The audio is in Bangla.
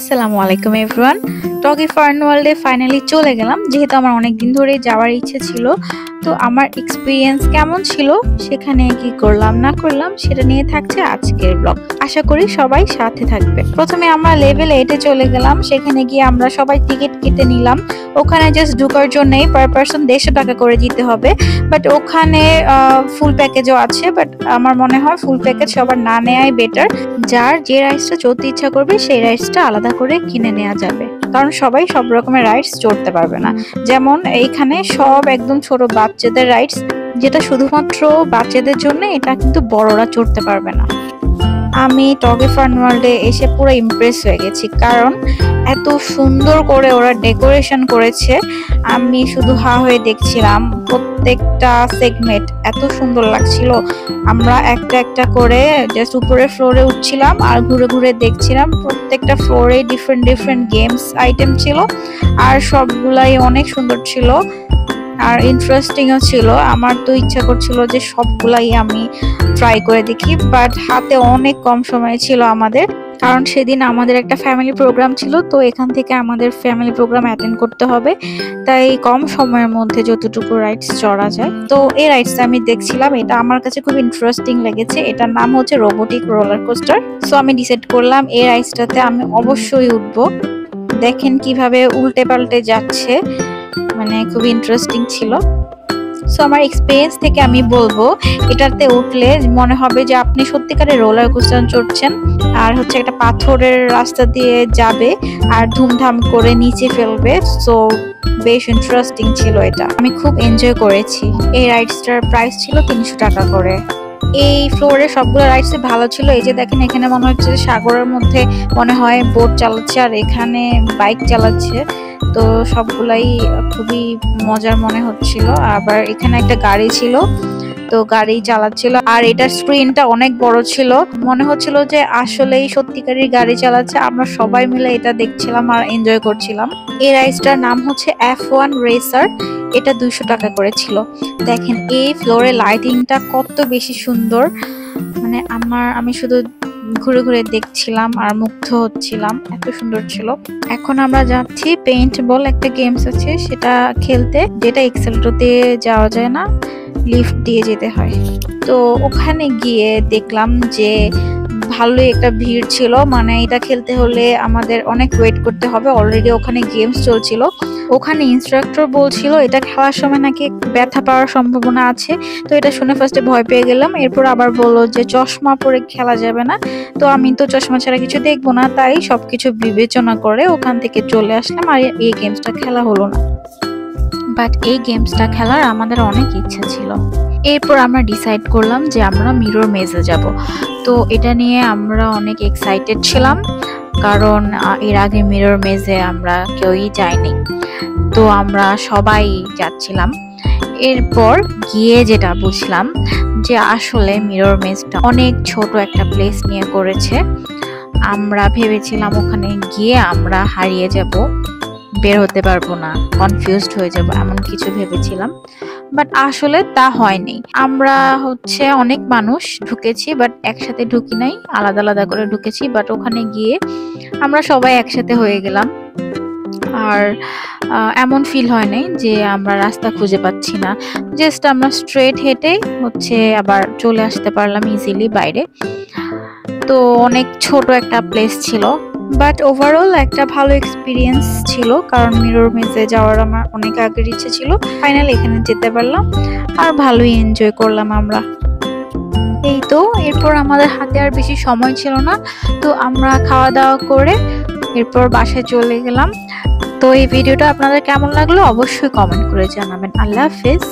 আসসালামু আলাইকুম এভরিওয়ান। টগি ফান ওয়ার্ল্ডে ফাইনালি চলে গেলাম, যেহেতু আমার অনেক দিন ধরে যাওয়ার ইচ্ছে ছিল। তো আমার এক্সপিরিয়েন্স কেমন ছিল, সেখানে কি করলাম না করলাম, সেটা নিয়ে থাকছে আজকের ব্লগ। আশা করি সবাই সাথে থাকবে। প্রথমে আমরা লেভেল 8-এ চলে গেলাম। সেখানে গিয়ে আমরা সবাই টিকিট কেটে নিলাম। ওখানে জাস্ট ঢোকার জন্যই পার পারসন 150 টাকা করে দিতে হবে। বাট ওখানে ফুল প্যাকেজও আছে, বাট আমার মনে হয় ফুল প্যাকেজ সবার না নেওয়াই বেটার। যার যে রাইডসটা চড়তে ইচ্ছা করবে সেই রাইডসটা আলাদা করে কিনে নেওয়া যাবে, কারণ সবাই সব রকমের রাইডস চড়তে পারবে না। যেমন এইখানে সব একদম ছোট বাচ্চাদের রাইডস, যেটা শুধুমাত্র বাচ্চাদের জন্য, এটা কিন্তু বড়রা চড়তে পারবে না। আমি টগি ফান ওয়ার্ল্ডে এসে পুরো ইমপ্রেস হয়ে গেছি, কারণ এত সুন্দর করে ওরা ডেকোরেশন করেছে। আমি শুধু হা হয়ে দেখছিলাম, প্রত্যেকটা সেগমেন্ট এত সুন্দর লাগছিল। আমরা একটা একটা করে জাস্ট উপরের ফ্লোরে উঠছিলাম আর ঘুরে ঘুরে দেখছিলাম। প্রত্যেকটা ফ্লোরে ডিফারেন্ট ডিফারেন্ট গেমস আইটেম ছিল, আর সবগুলাই অনেক সুন্দর ছিল আর ইন্টারেস্টিংও ছিল। আমার তো ইচ্ছা করছিল যে সবগুলাই আমি ট্রাই করে দেখি, বাট হাতে অনেক কম সময় ছিল আমাদের, কারণ সেদিন আমাদের একটা ফ্যামিলি প্রোগ্রাম ছিল। তো এখান থেকে আমাদের ফ্যামিলি প্রোগ্রাম অ্যাটেন্ড করতে হবে, তাই কম সময়ের মধ্যে যতটুকু রাইডস চড়া যায়। তো এই রাইডসটা আমি দেখছিলাম, এটা আমার কাছে খুব ইন্টারেস্টিং লেগেছে। এটার নাম হচ্ছে রোবোটিক রোলার কোস্টার। সো আমি ডিসাইড করলাম এই রাইডসটাতে আমি অবশ্যই উঠবো। দেখেন কিভাবে উল্টে পাল্টে যাচ্ছে, মানে খুবই ইন্টারেস্টিং ছিল। সো আমার এক্সপিরিয়েন্স থেকে আমি বলবো, এটাতে উঠলে মনে হবে যে আপনি সত্যিকারের রোলার কোস্টার চড়ছেন। আর হচ্ছে একটা পাথরের রাস্তা দিয়ে যাবে আর ধুমধাম করে নিচে ফেলবে। সো বেশ ইন্টারেস্টিং ছিল এটা, আমি খুব এনজয় করেছি। এই রাইডসটার প্রাইস ছিল 300 টাকা করে। এই ফ্লোরে সবগুলো রাইডস ভালো ছিল। এই যে দেখেন, এখানে মনে হচ্ছে সাগরের মধ্যে মনে হয় বোট চালাচ্ছে, আর এখানে বাইক চালাচ্ছে। তো সবগুলাই খুবই মজার মনে হচ্ছিল। আবার এখানে একটা গাড়ি ছিল, তো গাড়ি চালাচ্ছিল, আর এটার স্ক্রিনটা অনেক বড় ছিল। মনে হচ্ছিল যে আসলেই সত্যিকারের গাড়ি চালাচ্ছে। আমরা সবাই মিলে এটা দেখছিলাম আর এনজয় করছিলাম। এই রাইডসটার নাম হচ্ছে F1 রেসার। এটা 200 টাকা করে ছিল। দেখেন এই ফ্লোরে লাইটিংটা কত বেশি সুন্দর, মানে আমি শুধু ঘুরে ঘুরে দেখছিলাম আর মুগ্ধ হচ্ছিলাম, এত সুন্দর ছিল। এখন আমরা যাচ্ছি পেইন্ট বল, একটা গেমস আছে সেটা খেলতে, যেটা এক্সেলেটরতে যাওয়া যায় না, লিফট দিয়ে যেতে হয়। তো ওখানে গিয়ে দেখলাম যে ভালোই একটা ভিড় ছিল। মানে এটা খেলতে হলে আমাদের অনেক ওয়েট করতে হবে। অলরেডি ওখানে গেমস চলছিল। ওখানে ইনস্ট্রাক্টর বলছিল এটা খেলার সময় নাকি ব্যথা পাওয়ার সম্ভাবনা আছে। তো এটা শুনে ফার্স্টে ভয় পেয়ে গেলাম। এরপর আবার বললো যে চশমা পরে খেলা যাবে না। তো আমি তো চশমা ছাড়া কিছু দেখবো না, তাই সবকিছু বিবেচনা করে ওখান থেকে চলে আসলাম, আর এই গেমসটা খেলা হলো না। বাট এই গেমসটা খেলার আমাদের অনেক ইচ্ছা ছিল। এরপর আমরা ডিসাইড করলাম যে আমরা মিরর মেজে যাব। তো এটা নিয়ে আমরা অনেক এক্সাইটেড ছিলাম, কারণ এর আগে মিরর মেজে আমরা কেউই যাইনি। তো আমরা সবাই যাচ্ছিলাম। এরপর গিয়ে যেটা বুঝলাম যে আসলে মিরর মেজটা অনেক ছোট একটা প্লেস নিয়ে করেছে। আমরা ভেবেছিলাম ওখানে গিয়ে আমরা হারিয়ে যাব, বের হতে পারবো না, কনফিউজড হয়ে যাব, এমন কিছু ভেবেছিলাম। বাট আসলে তা হয়নি। আমরা হচ্ছে অনেক মানুষ ঢুকেছি, বাট একসাথে ঢুকি নাই, আলাদা আলাদা করে ঢুকেছি। বাট ওখানে গিয়ে আমরা সবাই একসাথে হয়ে গেলাম, আর এমন ফিল হয় নাই যে আমরা রাস্তা খুঁজে পাচ্ছি না। জাস্ট আমরা স্ট্রেট হেঁটে হচ্ছে আবার চলে আসতে পারলাম ইজিলি বাইরে। তো অনেক ছোট একটা প্লেস ছিল, বাট ওভারঅল একটা ভালো এক্সপিরিয়েন্স ছিল, কারণ মিরর মেজে যাওয়ার আমার অনেক আগের ইচ্ছে ছিল। ফাইনালি এখানে যেতে পারলাম আর ভালোই এনজয় করলাম আমরা। এই তো, এরপর আমাদের হাতে আর বেশি সময় ছিল না। তো আমরা খাওয়া দাওয়া করে এরপর বাসায় চলে গেলাম। তো এই ভিডিওটা আপনাদের কেমন লাগলো অবশ্যই কমেন্ট করে জানাবেন। আল্লাহ হাফেজ।